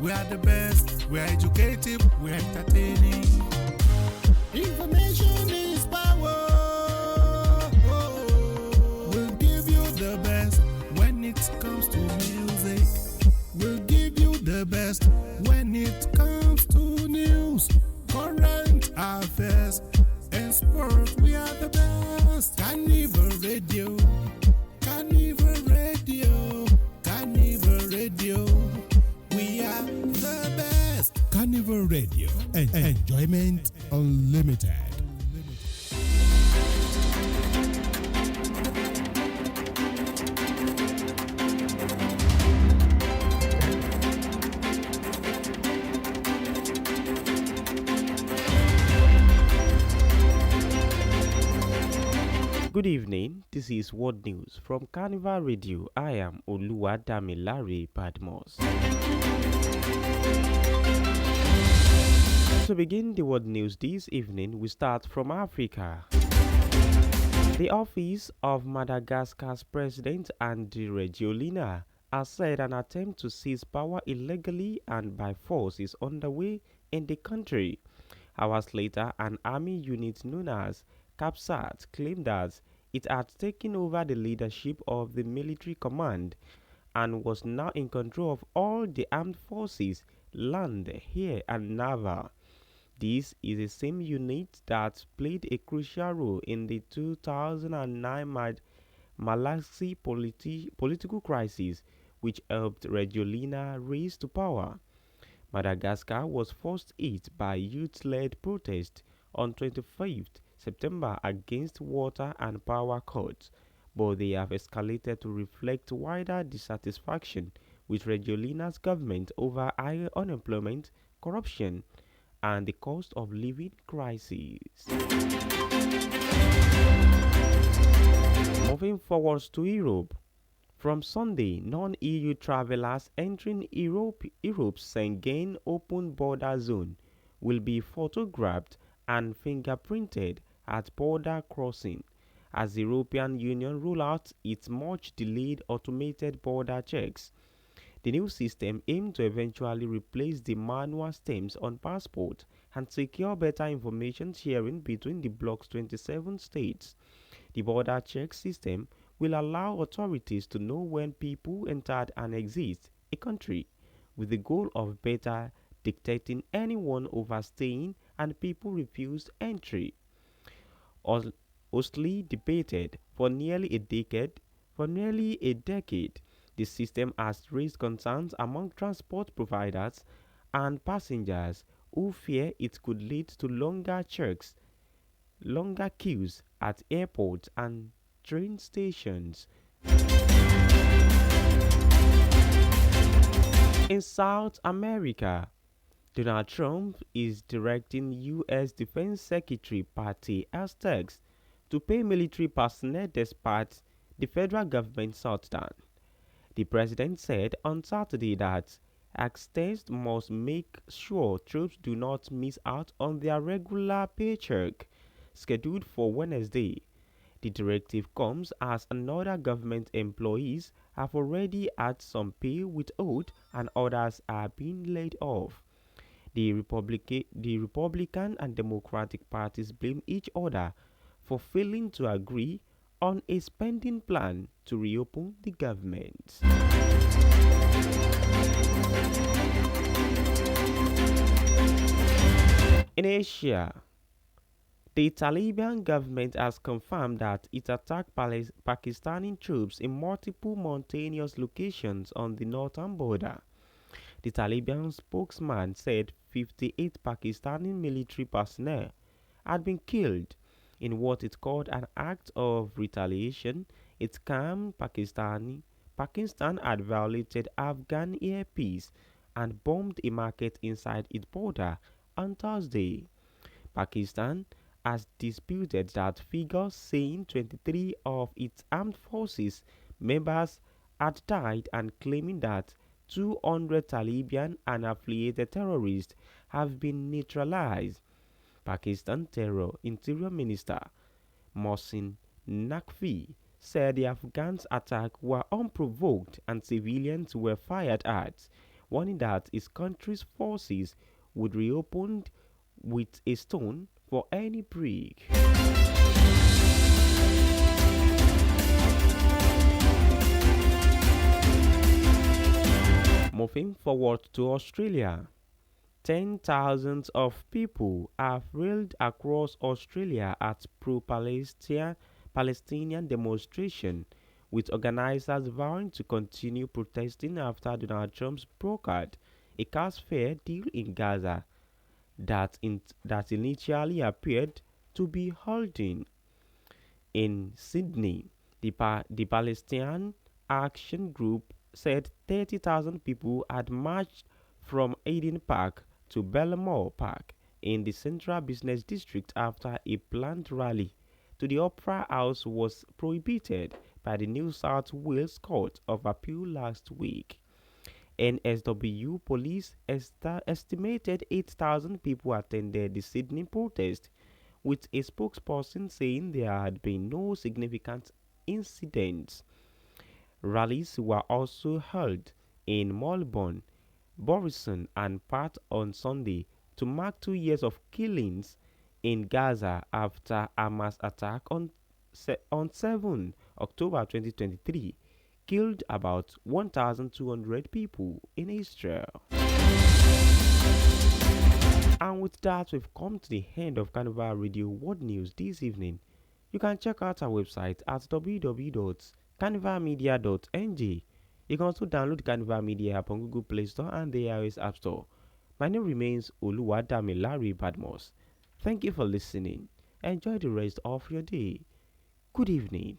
We are the best. We are educative. We are entertaining. Information is power. We'll give you the best when it comes to music. We'll give you the best when it comes to news, current affairs, and sport. We are the best. Carnival Radio. Carnival Radio. Carnival Radio. We are the best. Carnival Radio. Enjoyment Unlimited. Good evening, this is Wolrd News from Carnival Radio. I am Oluwadamilare Badmos. To begin the Wolrd News this evening, we start from Africa. The office of Madagascar's President Andry Rajoelina has said an attempt to seize power illegally and by force is underway in the country. Hours later, an army unit known as CAPSAT claimed that it had taken over the leadership of the military command and was now in control of all the armed forces, land, air, and naval. This is the same unit that played a crucial role in the 2009 Malagasy political crisis, which helped Rajoelina rise to power. Madagascar was first hit by youth-led protests on 25th September against water and power cuts, but they have escalated to reflect wider dissatisfaction with Rajoelina's government over higher unemployment, corruption, and the cost of living crisis. Moving forwards to Europe. From Sunday, non-EU travelers entering Europe's Schengen open border zone will be photographed and fingerprinted at border crossing as the European Union rolls out its much-delayed automated border checks. The new system aims to eventually replace the manual stamps on passports and secure better information sharing between the bloc's 27 states. The border check system will allow authorities to know when people entered and exit a country, with the goal of better detecting anyone overstaying and people refused entry. Hotly debated for nearly a decade, the system has raised concerns among transport providers and passengers who fear it could lead to longer checks, longer queues at airports and train stations. In South America, Donald Trump is directing U.S. Defense Secretary Patty Hegseth to pay military personnel despite the federal government shutdown. The president said on Saturday that Hegseth must make sure troops do not miss out on their regular paycheck, scheduled for Wednesday. The directive comes as another government employees have already had some pay withheld and others are being laid off. The Republican and Democratic parties blame each other for failing to agree on a spending plan to reopen the government. In Asia, the Taliban government has confirmed that it attacked Pakistani troops in multiple mountainous locations on the northern border. The Taliban spokesman said 58 Pakistani military personnel had been killed in what it called an act of retaliation. It claimed Pakistan had violated Afghan air peace and bombed a market inside its border on Thursday. Pakistan has disputed that figure, saying 23 of its armed forces members had died and claiming that 200 Taliban and affiliated terrorists have been neutralized. Pakistan Interior Minister Mohsin Naqvi said the Afghans' attack were unprovoked and civilians were fired at, warning that his country's forces would reopen with a stone for any break. Moving forward to Australia, 10,000s of people have railed across Australia at Palestinian demonstration, with organizers vowing to continue protesting after Donald Trump's brokered a ceasefire deal in Gaza that initially appeared to be holding. In Sydney, the Palestinian Action Group said 30,000 people had marched from Eden Park to Belmore Park in the Central Business District after a planned rally to the Opera House was prohibited by the New South Wales Court of Appeal last week. NSW police estimated 8,000 people attended the Sydney protest, with a spokesperson saying there had been no significant incidents. Rallies were also held in Melbourne, Morrison, and Perth on Sunday to mark 2 years of killings in Gaza after Hamas attack on 7 October 2023 killed about 1,200 people in Israel. And with that, we've come to the end of Carnival Radio World News this evening. You can check out our website at www.carnivalmedia.ng. You can also download Carnival Media app on Google Play Store and the iOS App Store. My name remains Oluwadamilari Badmos. Thank you for listening. Enjoy the rest of your day. Good evening.